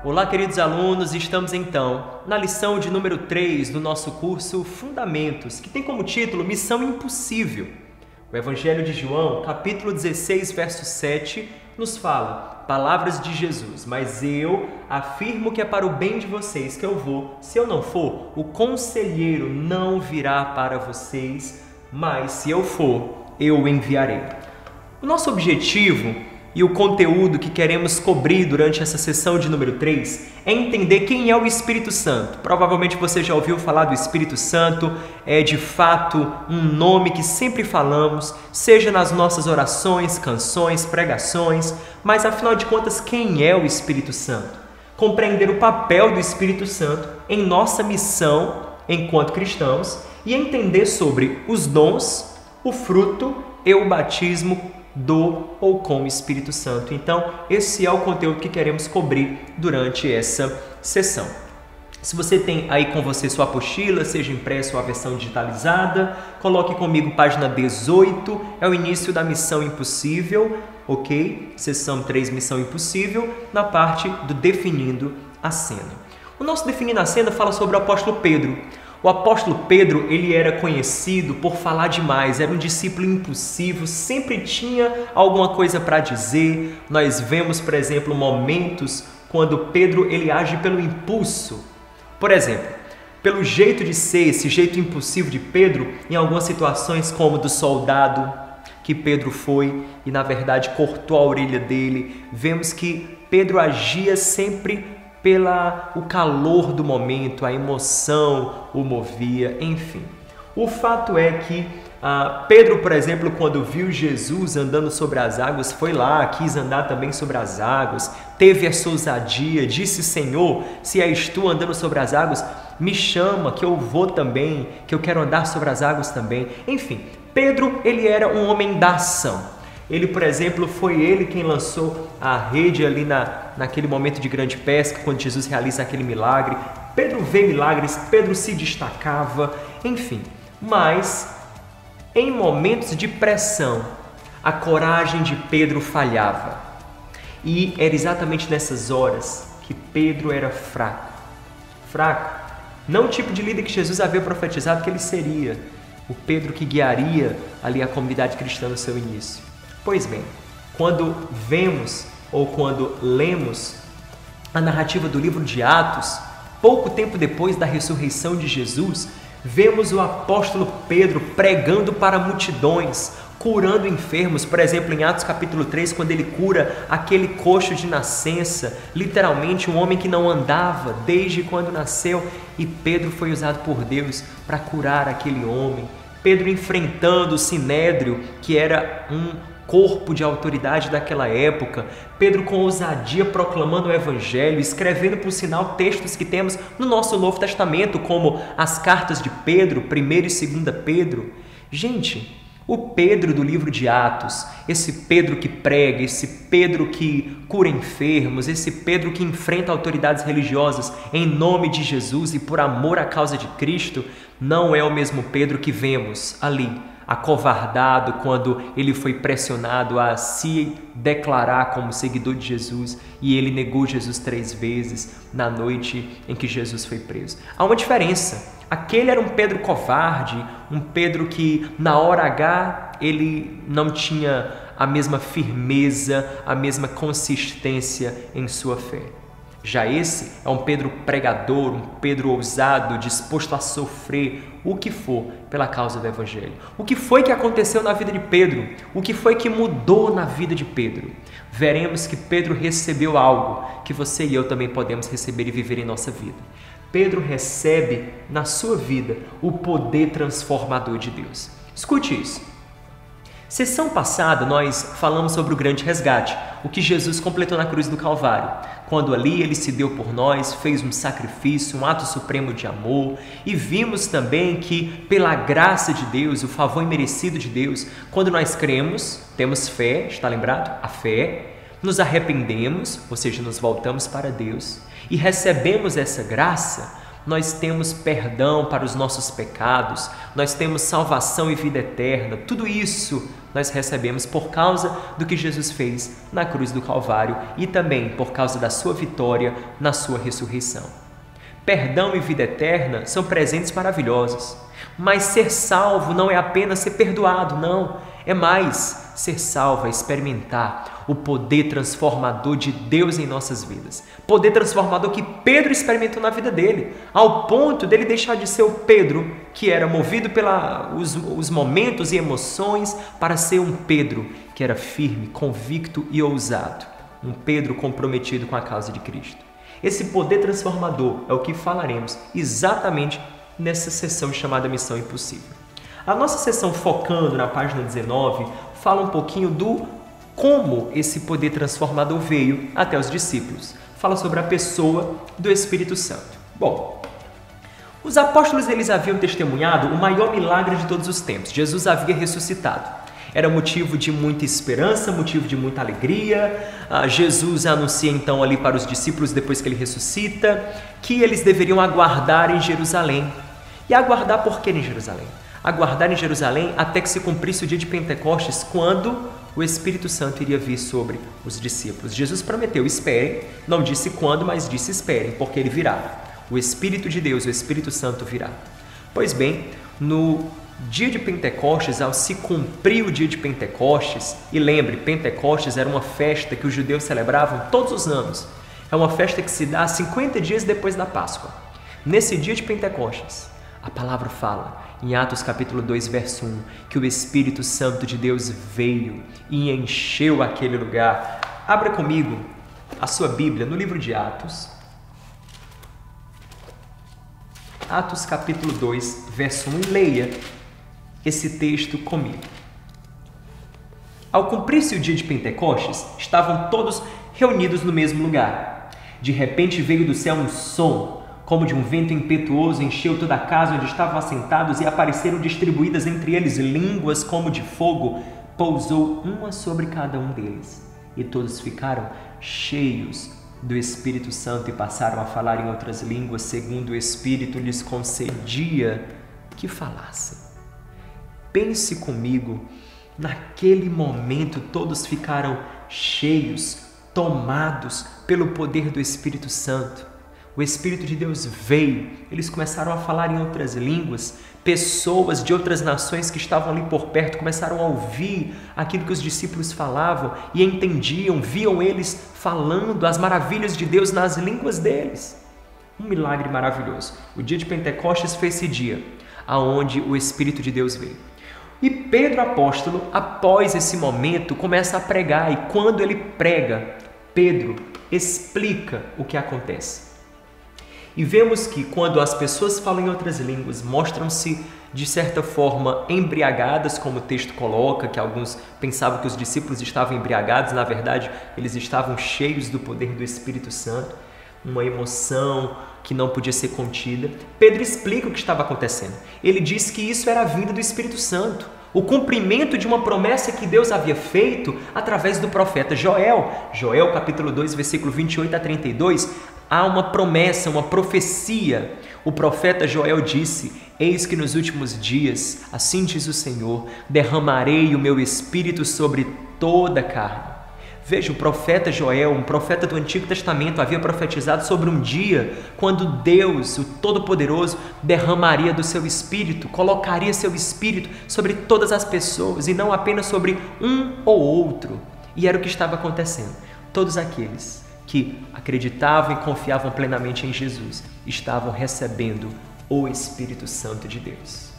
Olá, queridos alunos, estamos então na lição de número 3 do nosso curso Fundamentos, que tem como título Missão Impossível. O Evangelho de João, capítulo 16, verso 7, nos fala, palavras de Jesus, mas eu afirmo que é para o bem de vocês que eu vou. Se eu não for, o conselheiro não virá para vocês, mas se eu for, eu o enviarei. O nosso objetivo e o conteúdo que queremos cobrir durante essa sessão de número 3 é entender quem é o Espírito Santo. Provavelmente você já ouviu falar do Espírito Santo, é de fato um nome que sempre falamos, seja nas nossas orações, canções, pregações, mas afinal de contas, quem é o Espírito Santo? Compreender o papel do Espírito Santo em nossa missão enquanto cristãos e entender sobre os dons, o fruto e o batismo do ou com o Espírito Santo. Então, esse é o conteúdo que queremos cobrir durante essa sessão. Se você tem aí com você sua apostila, seja impressa ou a versão digitalizada, coloque comigo página 18, é o início da Missão Impossível, ok? Sessão 3, Missão Impossível, na parte do Definindo a Cena. O nosso Definindo a Cena fala sobre o apóstolo Pedro. O apóstolo Pedro, ele era conhecido por falar demais, era um discípulo impulsivo, sempre tinha alguma coisa para dizer. Nós vemos, por exemplo, momentos quando Pedro ele age pelo impulso. Por exemplo, pelo jeito de ser, esse jeito impulsivo de Pedro, em algumas situações como do soldado que Pedro foi e na verdade cortou a orelha dele, vemos que Pedro agia sempre o calor do momento, a emoção o movia, enfim. O fato é que Pedro, por exemplo, quando viu Jesus andando sobre as águas, foi lá, quis andar também sobre as águas, teve essa ousadia, disse: Senhor, se és tu andando sobre as águas, me chama que eu vou também, que eu quero andar sobre as águas também. Enfim, Pedro, ele era um homem da ação. Ele, por exemplo, foi ele quem lançou a rede ali naquele momento de grande pesca, quando Jesus realiza aquele milagre. Pedro vê milagres, Pedro se destacava, enfim. Mas, em momentos de pressão, a coragem de Pedro falhava. E era exatamente nessas horas que Pedro era fraco. Fraco. Não o tipo de líder que Jesus havia profetizado que ele seria. O Pedro que guiaria ali a comunidade cristã no seu início. Pois bem, quando vemos ou quando lemos a narrativa do livro de Atos, pouco tempo depois da ressurreição de Jesus, vemos o apóstolo Pedro pregando para multidões, curando enfermos. Por exemplo, em Atos capítulo 3, quando ele cura aquele coxo de nascença, literalmente um homem que não andava desde quando nasceu, e Pedro foi usado por Deus para curar aquele homem. Pedro enfrentando o Sinédrio, que era um corpo de autoridade daquela época, Pedro com ousadia proclamando o Evangelho, escrevendo por sinal textos que temos no nosso Novo Testamento, como as cartas de Pedro, 1ª e 2ª Pedro. Gente, o Pedro do livro de Atos, esse Pedro que prega, esse Pedro que cura enfermos, esse Pedro que enfrenta autoridades religiosas em nome de Jesus e por amor à causa de Cristo, não é o mesmo Pedro que vemos ali, acovardado quando ele foi pressionado a se declarar como seguidor de Jesus e ele negou Jesus 3 vezes na noite em que Jesus foi preso. Há uma diferença. Aquele era um Pedro covarde, um Pedro que na hora H ele não tinha a mesma firmeza, a mesma consistência em sua fé. Já esse é um Pedro pregador, um Pedro ousado, disposto a sofrer o que for pela causa do Evangelho. O que foi que aconteceu na vida de Pedro? O que foi que mudou na vida de Pedro? Veremos que Pedro recebeu algo que você e eu também podemos receber e viver em nossa vida. Pedro recebe na sua vida o poder transformador de Deus. Escute isso. Sessão passada nós falamos sobre o grande resgate, o que Jesus completou na cruz do Calvário, quando ali ele se deu por nós, fez um sacrifício, um ato supremo de amor, e vimos também que pela graça de Deus, o favor imerecido de Deus, quando nós cremos, temos fé, está lembrado? A fé, nos arrependemos, ou seja, nos voltamos para Deus e recebemos essa graça, nós temos perdão para os nossos pecados, nós temos salvação e vida eterna. Tudo isso nós recebemos por causa do que Jesus fez na cruz do Calvário e também por causa da sua vitória na sua ressurreição. Perdão e vida eterna são presentes maravilhosos, mas ser salvo não é apenas ser perdoado, não. É mais, ser salvo é experimentar o poder transformador de Deus em nossas vidas. Poder transformador que Pedro experimentou na vida dele, ao ponto dele deixar de ser o Pedro que era movido pelos momentos e emoções para ser um Pedro que era firme, convicto e ousado. Um Pedro comprometido com a causa de Cristo. Esse poder transformador é o que falaremos exatamente nessa sessão chamada Missão Impossível. A nossa sessão focando na página 19 fala um pouquinho do como esse poder transformador veio até os discípulos. Fala sobre a pessoa do Espírito Santo. Bom, os apóstolos eles haviam testemunhado o maior milagre de todos os tempos. Jesus havia ressuscitado. Era motivo de muita esperança, motivo de muita alegria. Jesus anuncia então ali para os discípulos, depois que ele ressuscita, que eles deveriam aguardar em Jerusalém. E aguardar por quê em Jerusalém? Aguardar em Jerusalém até que se cumprisse o dia de Pentecostes, quando o Espírito Santo iria vir sobre os discípulos. Jesus prometeu, esperem, não disse quando, mas disse esperem, porque ele virá. O Espírito de Deus, o Espírito Santo virá. Pois bem, no dia de Pentecostes, ao se cumprir o dia de Pentecostes, e lembre, Pentecostes era uma festa que os judeus celebravam todos os anos. É uma festa que se dá 50 dias depois da Páscoa. Nesse dia de Pentecostes, a palavra fala, em Atos capítulo 2, verso 1, que o Espírito Santo de Deus veio e encheu aquele lugar. Abra comigo a sua Bíblia no livro de Atos. Atos capítulo 2, verso 1, e leia esse texto comigo. Ao cumprir-se o dia de Pentecostes, estavam todos reunidos no mesmo lugar. De repente veio do céu um som, como de um vento impetuoso, encheu toda a casa onde estavam assentados e apareceram distribuídas entre eles línguas como de fogo, pousou uma sobre cada um deles. E todos ficaram cheios do Espírito Santo e passaram a falar em outras línguas, segundo o Espírito lhes concedia que falassem. Pense comigo, naquele momento todos ficaram cheios, tomados pelo poder do Espírito Santo. O Espírito de Deus veio, eles começaram a falar em outras línguas, pessoas de outras nações que estavam ali por perto começaram a ouvir aquilo que os discípulos falavam e entendiam, viam eles falando as maravilhas de Deus nas línguas deles. Um milagre maravilhoso. O dia de Pentecostes foi esse dia aonde o Espírito de Deus veio. E Pedro apóstolo, após esse momento, começa a pregar, e quando ele prega, Pedro explica o que acontece. E vemos que quando as pessoas falam em outras línguas, mostram-se de certa forma embriagadas, como o texto coloca, que alguns pensavam que os discípulos estavam embriagados, na verdade eles estavam cheios do poder do Espírito Santo, uma emoção que não podia ser contida. Pedro explica o que estava acontecendo. Ele diz que isso era a vinda do Espírito Santo, o cumprimento de uma promessa que Deus havia feito através do profeta Joel. Joel capítulo 2, versículo 28 a 32, há uma promessa, uma profecia. O profeta Joel disse: eis que nos últimos dias, assim diz o Senhor, derramarei o meu espírito sobre toda a carne. Veja, o profeta Joel, um profeta do Antigo Testamento, havia profetizado sobre um dia quando Deus, o Todo-Poderoso, derramaria do seu espírito, colocaria seu espírito sobre todas as pessoas e não apenas sobre um ou outro. E era o que estava acontecendo. Todos aqueles que acreditavam e confiavam plenamente em Jesus estavam recebendo o Espírito Santo de Deus.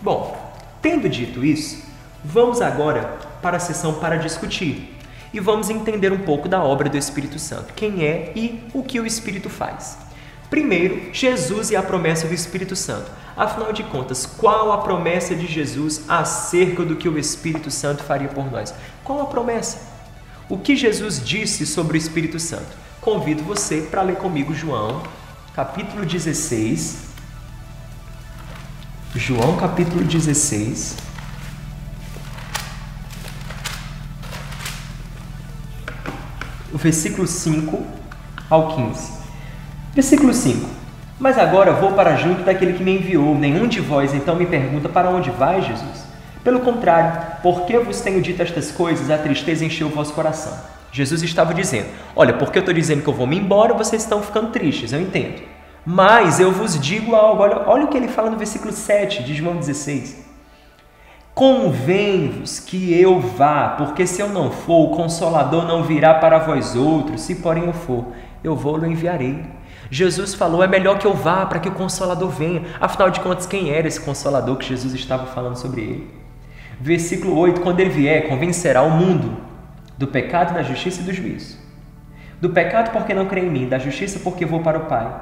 Bom, tendo dito isso, vamos agora para a sessão para discutir e vamos entender um pouco da obra do Espírito Santo, quem é e o que o Espírito faz. Primeiro, Jesus e a promessa do Espírito Santo. Afinal de contas, qual a promessa de Jesus acerca do que o Espírito Santo faria por nós? Qual a promessa? O que Jesus disse sobre o Espírito Santo? Convido você para ler comigo João, capítulo 16. João, capítulo 16. O versículo 5 ao 15. Versículo 5. Mas agora vou para junto daquele que me enviou. Nenhum de vós então me pergunta: para onde vai, Jesus? Pelo contrário, porque vos tenho dito estas coisas, a tristeza encheu o vosso coração. Jesus estava dizendo: olha, porque eu estou dizendo que eu vou me embora, vocês estão ficando tristes, eu entendo. Mas eu vos digo algo, olha o que ele fala no versículo 7 de João 16. Convém-vos que eu vá, porque se eu não for, o Consolador não virá para vós outros, se porém eu for, eu vou-lo enviarei. Jesus falou: é melhor que eu vá para que o Consolador venha. Afinal de contas, quem era esse Consolador que Jesus estava falando sobre ele? Versículo 8, quando ele vier, convencerá o mundo do pecado, da justiça e do juízo. Do pecado, porque não crê em mim; da justiça, porque vou para o Pai,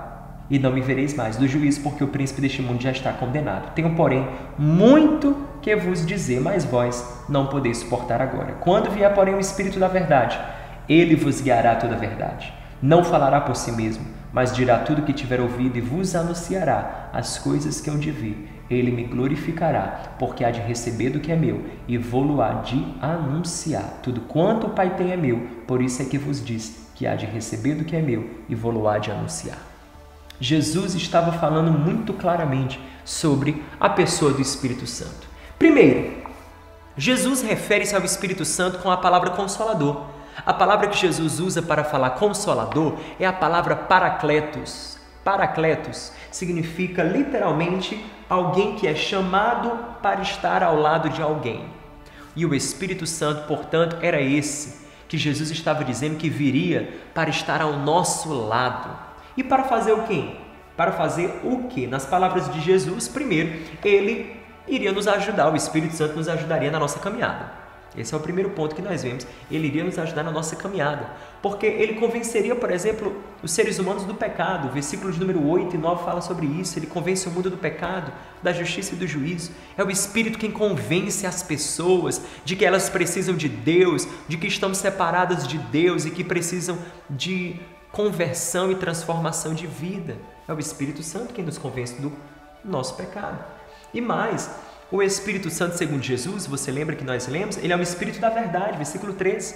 e não me vereis mais; do juízo, porque o príncipe deste mundo já está condenado. Tenho, porém, muito que vos dizer, mas vós não podeis suportar agora. Quando vier, porém, o Espírito da verdade, ele vos guiará toda a verdade. Não falará por si mesmo, mas dirá tudo o que tiver ouvido e vos anunciará as coisas que hão de vir. Ele me glorificará, porque há de receber do que é meu e vou-lo há de anunciar. Tudo quanto o Pai tem é meu, por isso é que vos diz que há de receber do que é meu e vou-lo há de anunciar. Jesus estava falando muito claramente sobre a pessoa do Espírito Santo. Primeiro, Jesus refere-se ao Espírito Santo com a palavra Consolador. A palavra que Jesus usa para falar Consolador é a palavra Paracletos. Paracletos significa literalmente alguém que é chamado para estar ao lado de alguém. E o Espírito Santo, portanto, era esse que Jesus estava dizendo que viria para estar ao nosso lado. E para fazer o quê? Para fazer o quê? Nas palavras de Jesus, primeiro, ele iria nos ajudar, o Espírito Santo nos ajudaria na nossa caminhada. Esse é o primeiro ponto que nós vemos. Ele iria nos ajudar na nossa caminhada, porque ele convenceria, por exemplo, os seres humanos do pecado. O versículo de número 8 e 9 fala sobre isso. Ele convence o mundo do pecado, da justiça e do juízo. É o Espírito quem convence as pessoas de que elas precisam de Deus, de que estão separadas de Deus e que precisam de conversão e transformação de vida. É o Espírito Santo quem nos convence do nosso pecado. E mais, o Espírito Santo, segundo Jesus, você lembra que nós lemos? Ele é o Espírito da verdade, versículo 13.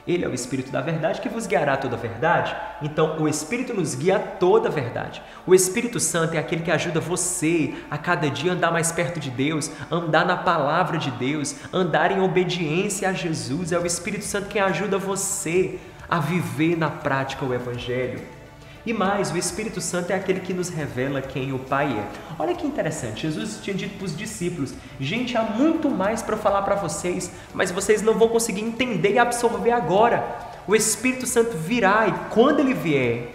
Ele é o Espírito da verdade que vos guiará a toda a verdade. Então, o Espírito nos guia a toda a verdade. O Espírito Santo é aquele que ajuda você a cada dia andar mais perto de Deus, andar na palavra de Deus, andar em obediência a Jesus. É o Espírito Santo quem ajuda você a viver na prática o Evangelho. E mais, o Espírito Santo é aquele que nos revela quem o Pai é. Olha que interessante, Jesus tinha dito para os discípulos: gente, há muito mais para falar para vocês, mas vocês não vão conseguir entender e absorver agora. O Espírito Santo virá e quando ele vier,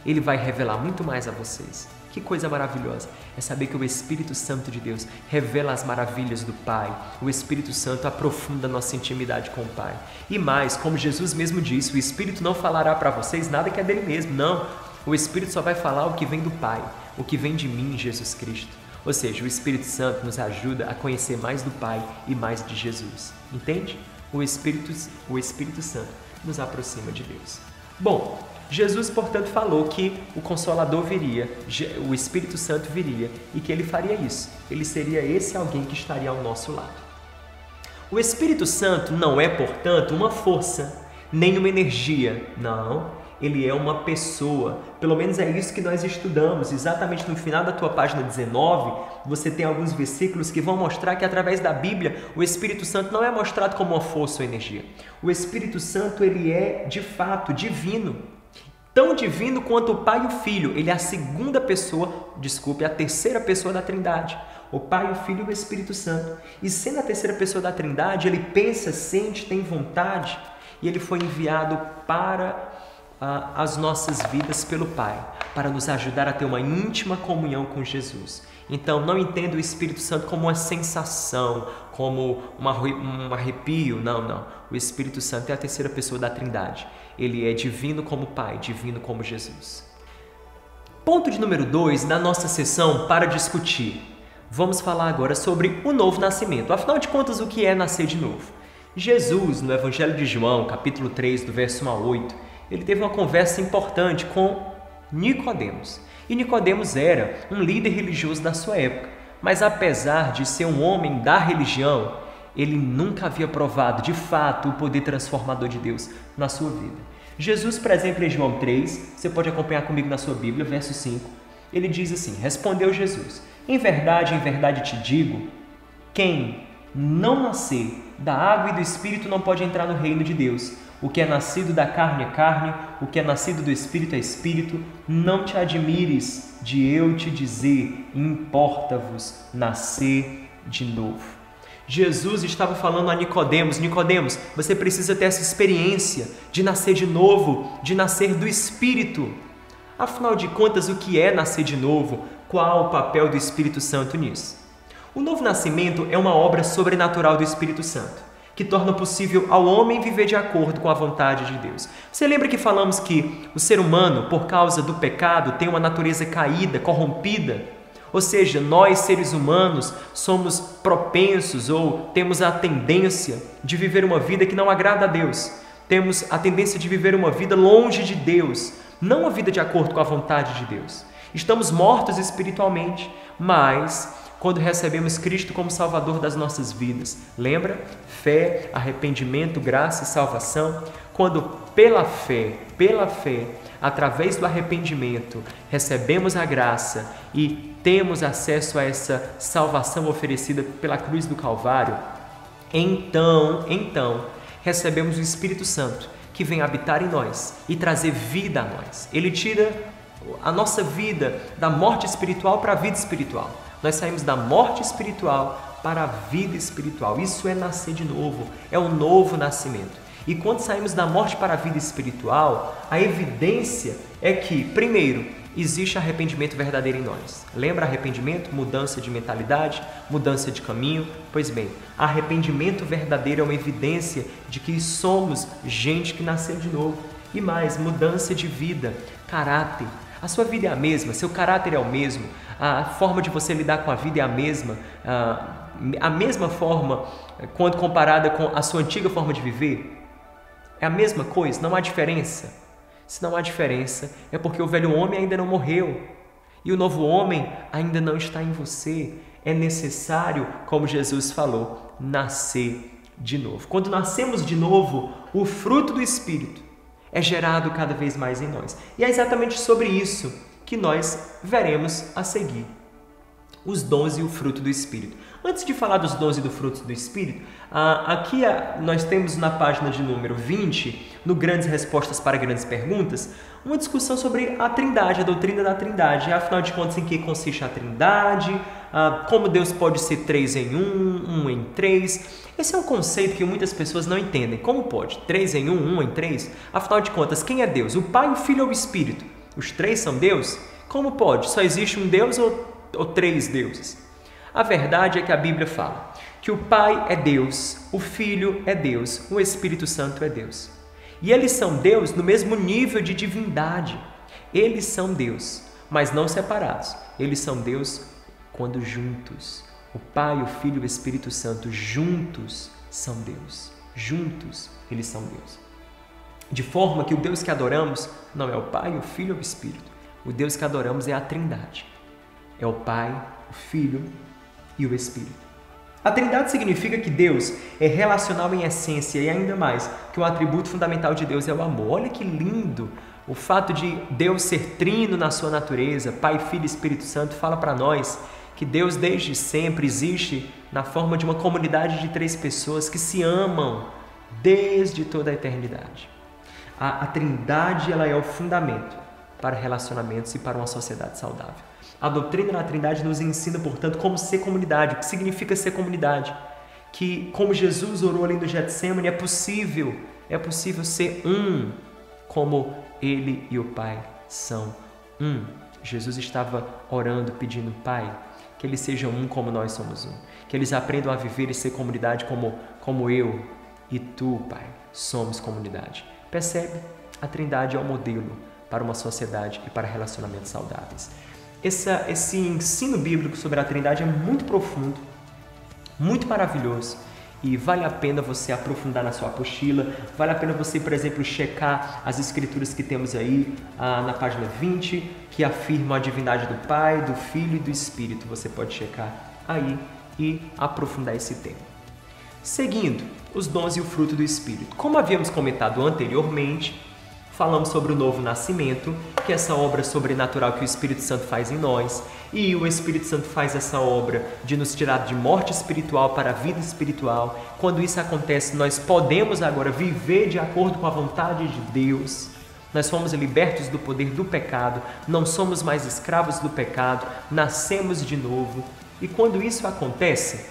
ele vai revelar muito mais a vocês. Que coisa maravilhosa é saber que o Espírito Santo de Deus revela as maravilhas do Pai. O Espírito Santo aprofunda nossa intimidade com o Pai. E mais, como Jesus mesmo disse, o Espírito não falará para vocês nada que é dele mesmo, não. O Espírito só vai falar o que vem do Pai, o que vem de mim, Jesus Cristo. Ou seja, o Espírito Santo nos ajuda a conhecer mais do Pai e mais de Jesus. Entende? O Espírito Santo nos aproxima de Deus. Bom, Jesus, portanto, falou que o Consolador viria, o Espírito Santo viria e que ele faria isso. Ele seria esse alguém que estaria ao nosso lado. O Espírito Santo não é, portanto, uma força, nem uma energia. Não. Ele é uma pessoa, pelo menos é isso que nós estudamos. Exatamente no final da tua página 19, você tem alguns versículos que vão mostrar que através da Bíblia, o Espírito Santo não é mostrado como uma força ou energia. O Espírito Santo, ele é de fato divino, tão divino quanto o Pai e o Filho. Ele é a a terceira pessoa da Trindade. O Pai, o Filho e o Espírito Santo. E sendo a terceira pessoa da Trindade, ele pensa, sente, tem vontade, e ele foi enviado para as nossas vidas pelo Pai, para nos ajudar a ter uma íntima comunhão com Jesus. Então, não entenda o Espírito Santo como uma sensação, como um arrepio, não. O Espírito Santo é a terceira pessoa da Trindade. Ele é divino como Pai, divino como Jesus. Ponto de número 2 da nossa sessão para discutir. Vamos falar agora sobre o novo nascimento. Afinal de contas, o que é nascer de novo? Jesus, no Evangelho de João, capítulo 3, do verso 1 a 8, ele teve uma conversa importante com Nicodemos. E Nicodemos era um líder religioso da sua época, mas apesar de ser um homem da religião, ele nunca havia provado de fato o poder transformador de Deus na sua vida. Jesus, por exemplo, em João 3, você pode acompanhar comigo na sua Bíblia, verso 5, Ele diz assim: respondeu Jesus: em verdade te digo, quem não nascer da água e do Espírito não pode entrar no reino de Deus. O que é nascido da carne é carne, o que é nascido do Espírito é Espírito. Não te admires de eu te dizer, importa-vos nascer de novo. Jesus estava falando a Nicodemos: Nicodemos, você precisa ter essa experiência de nascer de novo, de nascer do Espírito. Afinal de contas, o que é nascer de novo? Qual o papel do Espírito Santo nisso? O novo nascimento é uma obra sobrenatural do Espírito Santo, que torna possível ao homem viver de acordo com a vontade de Deus. Você lembra que falamos que o ser humano, por causa do pecado, tem uma natureza caída, corrompida? Ou seja, nós, seres humanos, somos propensos ou temos a tendência de viver uma vida que não agrada a Deus. Temos a tendência de viver uma vida longe de Deus, não uma vida de acordo com a vontade de Deus. Estamos mortos espiritualmente, mas quando recebemos Cristo como Salvador das nossas vidas, lembra? Fé, arrependimento, graça e salvação. Quando pela fé, através do arrependimento, recebemos a graça e temos acesso a essa salvação oferecida pela cruz do Calvário, então, recebemos o Espírito Santo, que vem habitar em nós e trazer vida a nós. Ele tira a nossa vida da morte espiritual para a vida espiritual. Nós saímos da morte espiritual para a vida espiritual. Isso é nascer de novo, é um novo nascimento. E quando saímos da morte para a vida espiritual, a evidência é que, primeiro, existe arrependimento verdadeiro em nós. Lembra arrependimento? Mudança de mentalidade, mudança de caminho? Pois bem, arrependimento verdadeiro é uma evidência de que somos gente que nasceu de novo. E mais, mudança de vida, caráter. A sua vida é a mesma, seu caráter é o mesmo, a forma de você lidar com a vida é a mesma forma quando comparada com a sua antiga forma de viver. É a mesma coisa, não há diferença. Se não há diferença, é porque o velho homem ainda não morreu e o novo homem ainda não está em você. É necessário, como Jesus falou, nascer de novo. Quando nascemos de novo, o fruto do Espírito é gerado cada vez mais em nós. E é exatamente sobre isso que nós veremos a seguir. Os dons e o fruto do Espírito. Antes de falar dos dons e do fruto do Espírito, aqui nós temos na página de número 20, no Grandes Respostas para Grandes Perguntas, uma discussão sobre a Trindade, a doutrina da Trindade. Afinal de contas, em que consiste a Trindade, como Deus pode ser 3 em 1, 1 em 3. Esse é um conceito que muitas pessoas não entendem. Como pode? 3 em 1, 1 em 3? Afinal de contas, quem é Deus? O Pai, o Filho ou o Espírito? Os três são Deus? Como pode? Só existe um Deus ou 3 deuses? A verdade é que a Bíblia fala que o Pai é Deus, o Filho é Deus, o Espírito Santo é Deus. E eles são Deus no mesmo nível de divindade. Eles são Deus, mas não separados. Eles são Deus quando juntos. O Pai, o Filho e o Espírito Santo juntos são Deus. Juntos eles são Deus. De forma que o Deus que adoramos não é o Pai, o Filho ou o Espírito. O Deus que adoramos é a Trindade. É o Pai, o Filho e o Espírito. A Trindade significa que Deus é relacional em essência e ainda mais, que o atributo fundamental de Deus é o amor. Olha que lindo! O fato de Deus ser trino na sua natureza, Pai, Filho e Espírito Santo, fala para nós que Deus desde sempre existe na forma de uma comunidade de 3 pessoas que se amam desde toda a eternidade. A Trindade ela é o fundamento para relacionamentos e para uma sociedade saudável. A doutrina da Trindade nos ensina, portanto, como ser comunidade, o que significa ser comunidade. Que, como Jesus orou ali no Getsemane, é possível ser um, como Ele e o Pai são um. Jesus estava orando, pedindo, Pai, que eles sejam um como nós somos um. Que eles aprendam a viver e ser comunidade como eu e tu, Pai, somos comunidade. Percebe? A Trindade é o modelo para uma sociedade e para relacionamentos saudáveis. Esse ensino bíblico sobre a Trindade é muito profundo, muito maravilhoso e vale a pena você aprofundar na sua apostila, vale a pena você, por exemplo, checar as escrituras que temos aí na página 20, que afirmam a divindade do Pai, do Filho e do Espírito. Você pode checar aí e aprofundar esse tema. Seguindo, os dons e o fruto do Espírito. Como havíamos comentado anteriormente, Falamos sobre o novo nascimento, que é essa obra sobrenatural que o Espírito Santo faz em nós. E o Espírito Santo faz essa obra de nos tirar de morte espiritual para a vida espiritual. Quando isso acontece, nós podemos agora viver de acordo com a vontade de Deus. Nós fomos libertos do poder do pecado, não somos mais escravos do pecado, nascemos de novo. E quando isso acontece,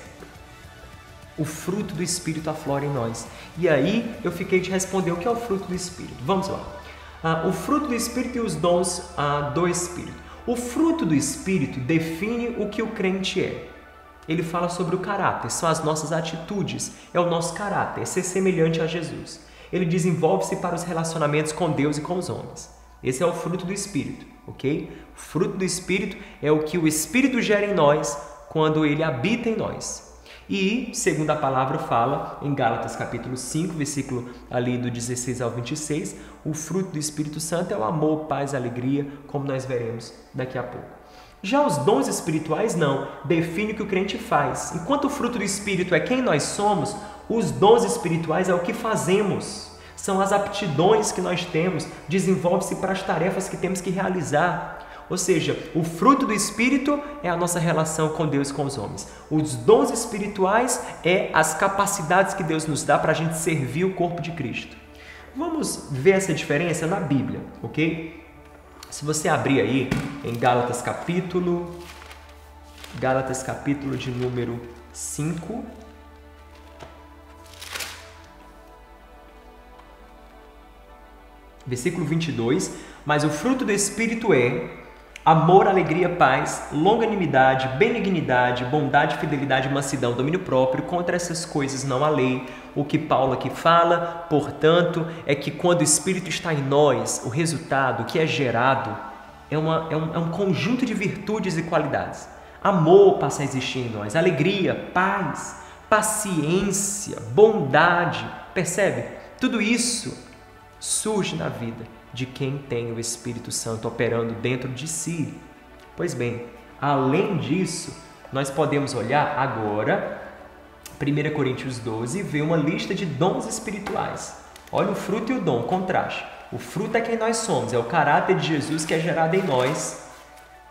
o fruto do Espírito aflora em nós. E aí eu fiquei de responder o que é o fruto do Espírito. Vamos lá. O fruto do Espírito e os dons do Espírito. O fruto do Espírito define o que o crente é. Ele fala sobre o caráter, são as nossas atitudes, é o nosso caráter, é ser semelhante a Jesus. Ele desenvolve-se para os relacionamentos com Deus e com os homens. Esse é o fruto do Espírito, ok? O fruto do Espírito é o que o Espírito gera em nós quando ele habita em nós. E, segundo a palavra fala, em Gálatas capítulo 5, versículo ali do 16 ao 26, o fruto do Espírito Santo é o amor, paz, alegria, como nós veremos daqui a pouco. Já os dons espirituais não, define o que o crente faz. Enquanto o fruto do Espírito é quem nós somos, os dons espirituais é o que fazemos. São as aptidões que nós temos, desenvolve-se para as tarefas que temos que realizar. Ou seja, o fruto do Espírito é a nossa relação com Deus e com os homens. Os dons espirituais é as capacidades que Deus nos dá para a gente servir o corpo de Cristo. Vamos ver essa diferença na Bíblia, ok? Se você abrir aí em Gálatas capítulo de número 5, versículo 22, mas o fruto do Espírito é amor, alegria, paz, longanimidade, benignidade, bondade, fidelidade, mansidão, domínio próprio. Contra essas coisas não há lei. O que Paulo aqui fala, portanto, é que quando o Espírito está em nós, o resultado que é gerado é um conjunto de virtudes e qualidades. Amor passa a existir em nós, alegria, paz, paciência, bondade. Percebe? Tudo isso surge na vida de quem tem o Espírito Santo operando dentro de si. Pois bem, além disso, nós podemos olhar agora 1 Coríntios 12 e ver uma lista de dons espirituais. Olha o fruto e o dom, contraste. O fruto é quem nós somos, é o caráter de Jesus que é gerado em nós.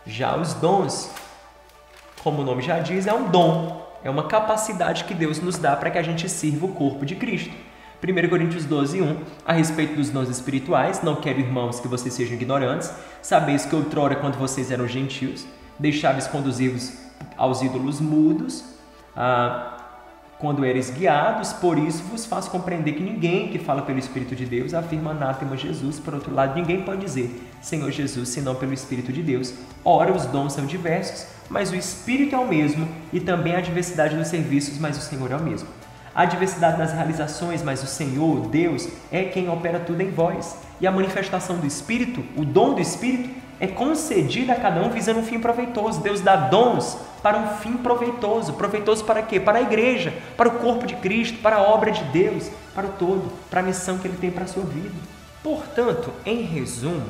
Já os dons, como o nome já diz, é um dom, é uma capacidade que Deus nos dá para que a gente sirva o corpo de Cristo. 1 Coríntios 12, 1, a respeito dos dons espirituais, não quero, irmãos, que vocês sejam ignorantes, sabeis que outrora, quando vocês eram gentios, deixáveis conduzir-vos aos ídolos mudos, quando eres guiados, por isso vos faço compreender que ninguém que fala pelo Espírito de Deus afirma anátema Jesus. Por outro lado, ninguém pode dizer Senhor Jesus, senão pelo Espírito de Deus. Ora, os dons são diversos, mas o Espírito é o mesmo, e também a diversidade dos serviços, mas o Senhor é o mesmo. Há diversidade nas realizações, mas o Senhor, Deus, é quem opera tudo em vós. E a manifestação do Espírito, o dom do Espírito, é concedida a cada um visando um fim proveitoso. Deus dá dons para um fim proveitoso. Proveitoso para quê? Para a igreja, para o corpo de Cristo, para a obra de Deus, para o todo, para a missão que Ele tem para a sua vida. Portanto, em resumo,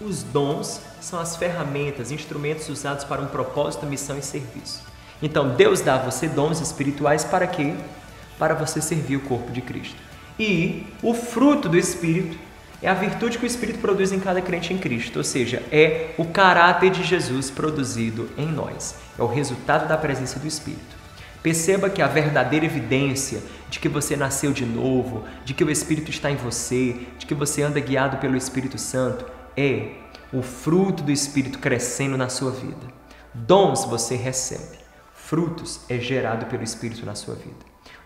os dons são as ferramentas, instrumentos usados para um propósito, missão e serviço. Então, Deus dá a você dons espirituais para quê? Para você servir o corpo de Cristo. E o fruto do Espírito é a virtude que o Espírito produz em cada crente em Cristo, ou seja, é o caráter de Jesus produzido em nós. É o resultado da presença do Espírito. Perceba que a verdadeira evidência de que você nasceu de novo, de que o Espírito está em você, de que você anda guiado pelo Espírito Santo, é o fruto do Espírito crescendo na sua vida. Dons você recebe. Frutos é gerado pelo Espírito na sua vida.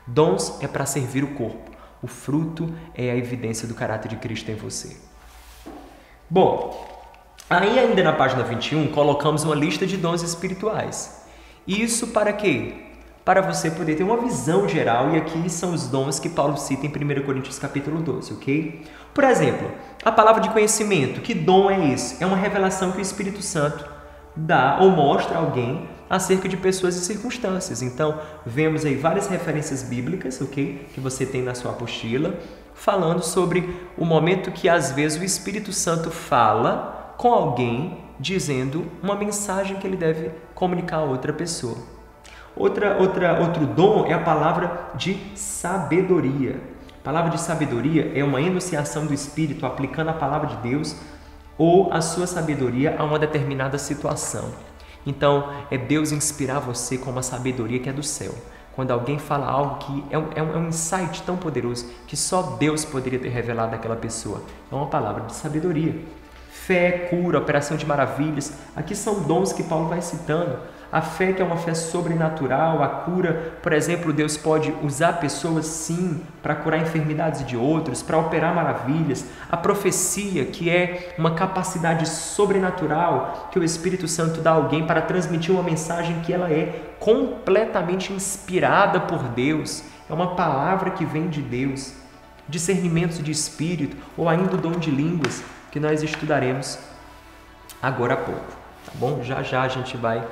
Dons é para servir o corpo. O fruto é a evidência do caráter de Cristo em você. Bom, aí ainda na página 21, colocamos uma lista de dons espirituais. Isso para quê? Para você poder ter uma visão geral, e aqui são os dons que Paulo cita em 1 Coríntios capítulo 12, ok? Por exemplo, a palavra de conhecimento, que dom é esse? É uma revelação que o Espírito Santo dá ou mostra a alguém acerca de pessoas e circunstâncias. Então, vemos aí várias referências bíblicas, ok? Que você tem na sua apostila, falando sobre o momento que às vezes o Espírito Santo fala com alguém, dizendo uma mensagem que ele deve comunicar a outra pessoa. Outro dom é a palavra de sabedoria. Palavra de sabedoria é uma enunciação do Espírito aplicando a palavra de Deus ou a sua sabedoria a uma determinada situação. Então, é Deus inspirar você com uma sabedoria que é do céu. Quando alguém fala algo que é um insight tão poderoso que só Deus poderia ter revelado àquela pessoa. É uma palavra de sabedoria. Fé, cura, operação de maravilhas. Aqui são dons que Paulo vai citando. A fé, que é uma fé sobrenatural, a cura, por exemplo, Deus pode usar pessoas, sim, para curar enfermidades de outros, para operar maravilhas. A profecia, que é uma capacidade sobrenatural que o Espírito Santo dá a alguém para transmitir uma mensagem que ela é completamente inspirada por Deus. É uma palavra que vem de Deus. Discernimentos de espírito ou ainda o dom de línguas, que nós estudaremos agora há pouco, tá bom? Já já a gente vai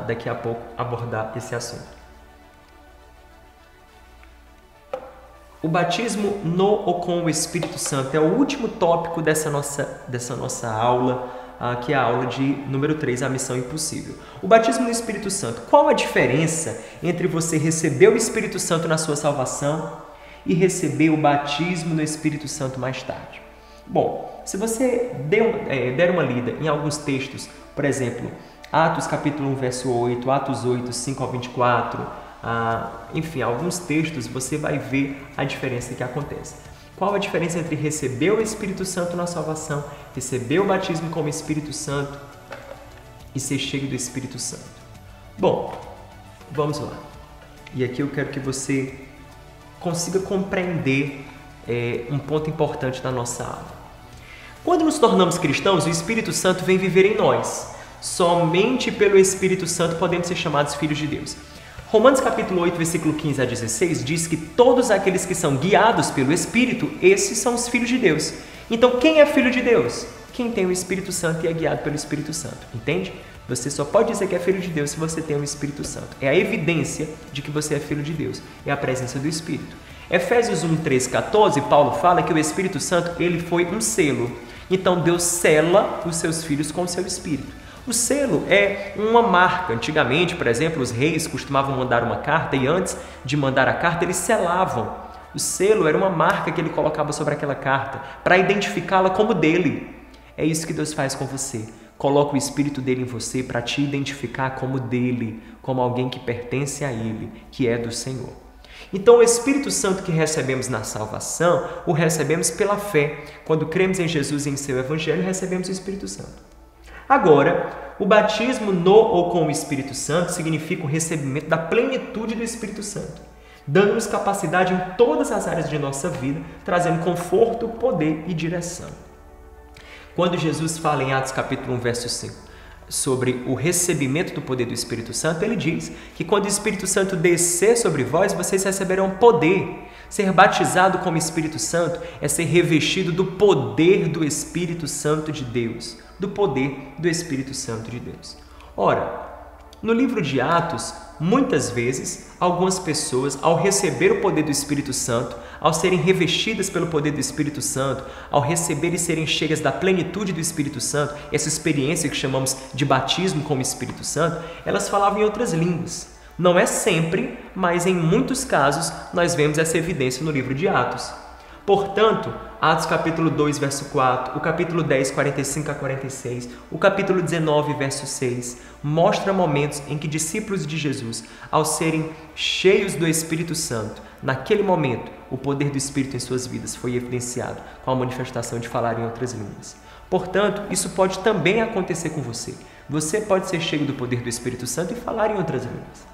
daqui a pouco abordar esse assunto. O batismo no ou com o Espírito Santo é o último tópico dessa nossa aula, que é a aula de número 3, a missão impossível. O batismo no Espírito Santo. Qual a diferença entre você receber o Espírito Santo na sua salvação e receber o batismo no Espírito Santo mais tarde? Bom, se você der uma lida em alguns textos, por exemplo, Atos capítulo 1, verso 8, Atos 8, 5 ao 24, enfim, alguns textos, você vai ver a diferença que acontece. Qual a diferença entre receber o Espírito Santo na salvação, receber o batismo como Espírito Santo e ser cheio do Espírito Santo? Bom, vamos lá. E aqui eu quero que você consiga compreender um ponto importante da nossa aula. Quando nos tornamos cristãos, o Espírito Santo vem viver em nós. Somente pelo Espírito Santo podemos ser chamados filhos de Deus. Romanos capítulo 8, versículo 15 a 16 diz que todos aqueles que são guiados pelo Espírito, esses são os filhos de Deus. Então, quem é filho de Deus? Quem tem o Espírito Santo e é guiado pelo Espírito Santo, entende? Você só pode dizer que é filho de Deus se você tem o Espírito Santo. É a evidência de que você é filho de Deus, é a presença do Espírito. Efésios 1, 13, 14, Paulo fala que o Espírito Santo ele foi um selo. Então, Deus sela os seus filhos com o seu Espírito. O selo é uma marca. Antigamente, por exemplo, os reis costumavam mandar uma carta e antes de mandar a carta, eles selavam. O selo era uma marca que ele colocava sobre aquela carta para identificá-la como dele. É isso que Deus faz com você. Coloca o Espírito dele em você para te identificar como dele, como alguém que pertence a ele, que é do Senhor. Então, o Espírito Santo que recebemos na salvação, o recebemos pela fé. Quando cremos em Jesus e em seu Evangelho, recebemos o Espírito Santo. Agora, o batismo no ou com o Espírito Santo significa o recebimento da plenitude do Espírito Santo, dando-nos capacidade em todas as áreas de nossa vida, trazendo conforto, poder e direção. Quando Jesus fala em Atos capítulo 1, verso 5, sobre o recebimento do poder do Espírito Santo, ele diz que quando o Espírito Santo descer sobre vós, vocês receberão poder. Ser batizado como Espírito Santo é ser revestido do poder do Espírito Santo de Deus, do poder do Espírito Santo de Deus. Ora, no livro de Atos, muitas vezes, algumas pessoas, ao receber o poder do Espírito Santo, ao serem revestidas pelo poder do Espírito Santo, ao receber e serem cheias da plenitude do Espírito Santo, essa experiência que chamamos de batismo como Espírito Santo, elas falavam em outras línguas. Não é sempre, mas em muitos casos nós vemos essa evidência no livro de Atos. Portanto, Atos capítulo 2, verso 4, o capítulo 10, 45 a 46, o capítulo 19, verso 6, mostra momentos em que discípulos de Jesus, ao serem cheios do Espírito Santo, naquele momento, o poder do Espírito em suas vidas foi evidenciado com a manifestação de falar em outras línguas. Portanto, isso pode também acontecer com você. Você pode ser cheio do poder do Espírito Santo e falar em outras línguas.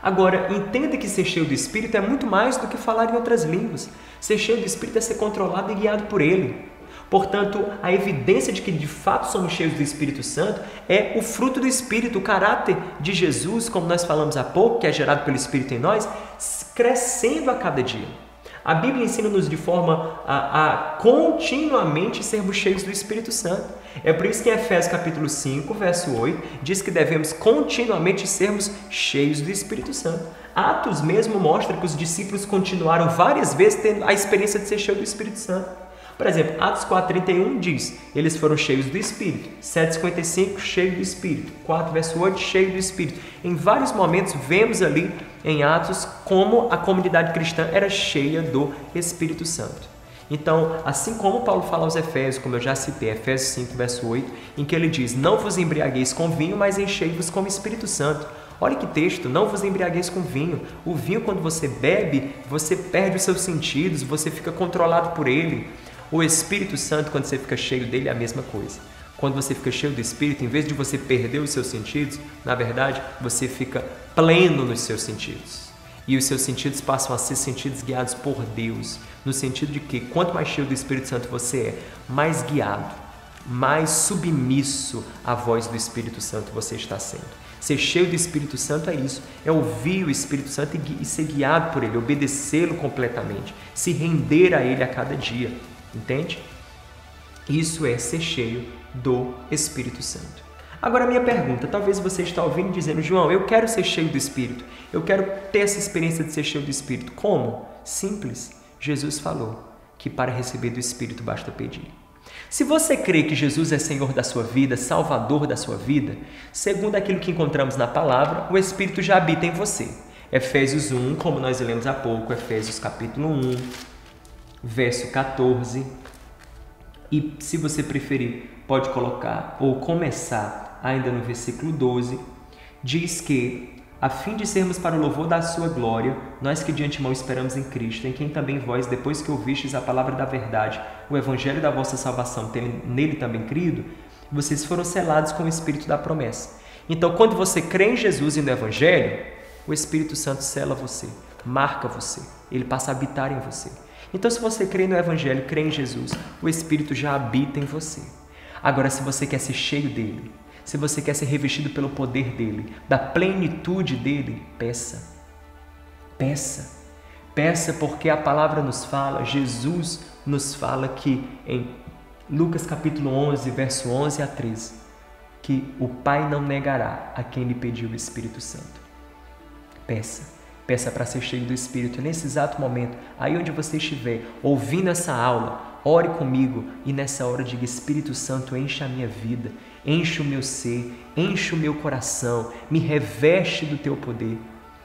Agora, entenda que ser cheio do Espírito é muito mais do que falar em outras línguas. Ser cheio do Espírito é ser controlado e guiado por Ele. Portanto, a evidência de que de fato somos cheios do Espírito Santo é o fruto do Espírito, o caráter de Jesus, como nós falamos há pouco, que é gerado pelo Espírito em nós, crescendo a cada dia. A Bíblia ensina-nos de forma a continuamente sermos cheios do Espírito Santo. É por isso que em Efésios capítulo 5, verso 8, diz que devemos continuamente sermos cheios do Espírito Santo. Atos mesmo mostra que os discípulos continuaram várias vezes tendo a experiência de ser cheios do Espírito Santo. Por exemplo, Atos 4,31 diz, eles foram cheios do Espírito. 7,55, cheio do Espírito. 4, verso 8, cheio do Espírito. Em vários momentos vemos ali em Atos como a comunidade cristã era cheia do Espírito Santo. Então, assim como Paulo fala aos Efésios, como eu já citei, Efésios 5, verso 8, em que ele diz, não vos embriagueis com vinho, mas enchei-vos com o Espírito Santo. Olha que texto, não vos embriagueis com vinho. O vinho, quando você bebe, você perde os seus sentidos, você fica controlado por ele. O Espírito Santo, quando você fica cheio dele, é a mesma coisa. Quando você fica cheio do Espírito, em vez de você perder os seus sentidos, na verdade, você fica pleno nos seus sentidos. E os seus sentidos passam a ser sentidos guiados por Deus, no sentido de que quanto mais cheio do Espírito Santo você é, mais guiado, mais submisso à voz do Espírito Santo você está sendo. Ser cheio do Espírito Santo é isso, é ouvir o Espírito Santo e ser guiado por ele, obedecê-lo completamente, se render a ele a cada dia, entende? Isso é ser cheio do Espírito Santo. Agora a minha pergunta, talvez você está ouvindo dizendo, João, eu quero ser cheio do Espírito, eu quero ter essa experiência de ser cheio do Espírito. Como? Simples. Jesus falou que para receber do Espírito basta pedir. Se você crê que Jesus é Senhor da sua vida, Salvador da sua vida, segundo aquilo que encontramos na palavra, o Espírito já habita em você. Efésios 1, como nós lemos há pouco, Efésios capítulo 1, verso 14. E se você preferir, pode colocar ou começar ainda no versículo 12, diz que, a fim de sermos para o louvor da sua glória, nós que de antemão esperamos em Cristo, em quem também vós, depois que ouvistes a palavra da verdade, o evangelho da vossa salvação, tendo nele também crido, vocês foram selados com o Espírito da promessa. Então, quando você crê em Jesus e no evangelho, o Espírito Santo sela você, marca você, ele passa a habitar em você. Então, se você crê no evangelho, crê em Jesus, o Espírito já habita em você. Agora, se você quer ser cheio dele, se você quer ser revestido pelo poder dele, da plenitude dele, peça. Peça. Peça porque a palavra nos fala, Jesus nos fala que em Lucas capítulo 11, verso 11 a 13, que o Pai não negará a quem lhe pediu o Espírito Santo. Peça. Peça para ser cheio do Espírito. Nesse exato momento, aí onde você estiver, ouvindo essa aula, ore comigo e nessa hora diga, Espírito Santo, enche a minha vida, enche o meu ser, enche o meu coração, me reveste do teu poder.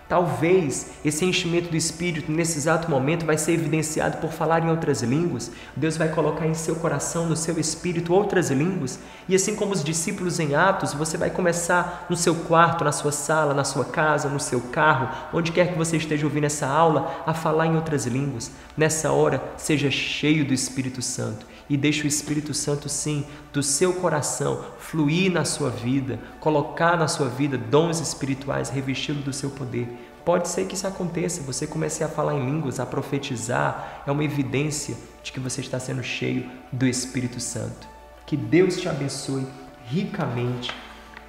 Talvez esse enchimento do Espírito nesse exato momento vai ser evidenciado por falar em outras línguas. Deus vai colocar em seu coração, no seu espírito, outras línguas. E assim como os discípulos em Atos, você vai começar no seu quarto, na sua sala, na sua casa, no seu carro, onde quer que você esteja ouvindo essa aula, a falar em outras línguas. Nessa hora, seja cheio do Espírito Santo e deixe o Espírito Santo, sim, do seu coração, fluir na sua vida, colocar na sua vida dons espirituais, revesti-lo do seu poder. Pode ser que isso aconteça, você comece a falar em línguas, a profetizar, é uma evidência de que você está sendo cheio do Espírito Santo. Que Deus te abençoe ricamente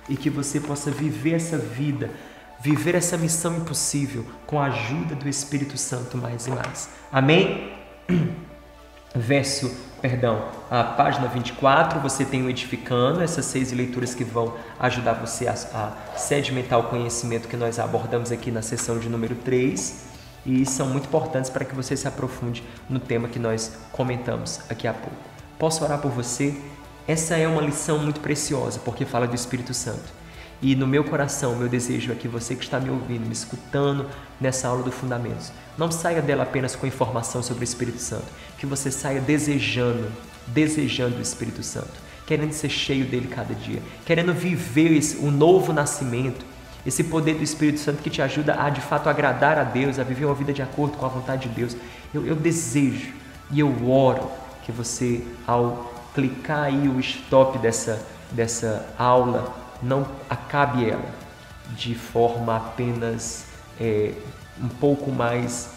e que você possa viver essa vida, viver essa missão impossível com a ajuda do Espírito Santo mais e mais. Amém? A página 24, você tem o Edificando, essas 6 leituras que vão ajudar você a sedimentar o conhecimento que nós abordamos aqui na sessão de número 3 e são muito importantes para que você se aprofunde no tema que nós comentamos aqui há pouco. Posso orar por você? Essa é uma lição muito preciosa porque fala do Espírito Santo. E no meu coração, meu desejo é que você que está me ouvindo, me escutando nessa aula do Fundamentos, não saia dela apenas com informação sobre o Espírito Santo, que você saia desejando o Espírito Santo, querendo ser cheio dele cada dia, querendo viver o novo nascimento, esse poder do Espírito Santo que te ajuda a de fato agradar a Deus, a viver uma vida de acordo com a vontade de Deus. Eu desejo e eu oro que você, ao clicar aí o stop dessa aula, não acabe ela de forma apenas um pouco mais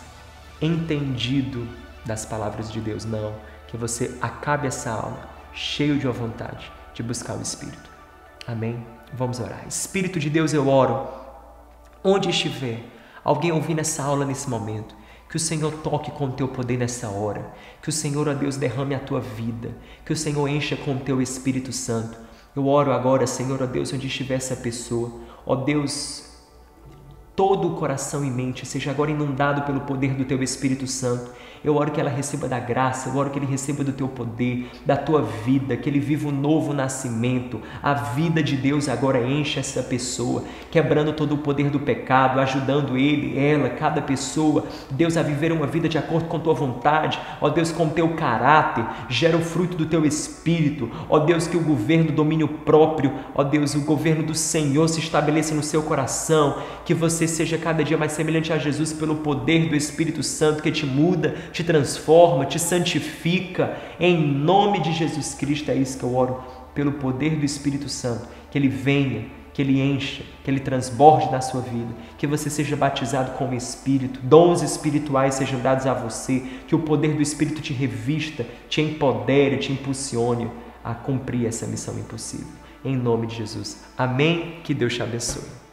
entendido das palavras de Deus, não, que você acabe essa aula cheio de uma vontade de buscar o Espírito. Amém? Vamos orar. Espírito de Deus, eu oro, onde estiver alguém ouvindo essa aula nesse momento, que o Senhor toque com o teu poder nessa hora, que o Senhor, ó Deus, derrame a tua vida, que o Senhor encha com o teu Espírito Santo. Eu oro agora, Senhor, ó Deus, onde estiver essa pessoa, ó Deus, todo o coração e mente seja agora inundado pelo poder do Teu Espírito Santo. Eu oro que ela receba da graça, eu oro que ele receba do Teu poder, da Tua vida, que ele viva um novo nascimento. A vida de Deus agora enche essa pessoa, quebrando todo o poder do pecado, ajudando ele, ela, cada pessoa, Deus, a viver uma vida de acordo com Tua vontade, ó Deus, com Teu caráter, gera o fruto do Teu Espírito, ó Deus, que o governo, o domínio próprio, ó Deus, o governo do Senhor se estabeleça no seu coração, que você seja cada dia mais semelhante a Jesus pelo poder do Espírito Santo que te muda, te transforma, te santifica, em nome de Jesus Cristo. É isso que eu oro, pelo poder do Espírito Santo, que ele venha, que ele encha, que ele transborde na sua vida, que você seja batizado com o Espírito, dons espirituais sejam dados a você, que o poder do Espírito te revista, te empodere, te impulsione a cumprir essa missão impossível. Em nome de Jesus. Amém? Que Deus te abençoe.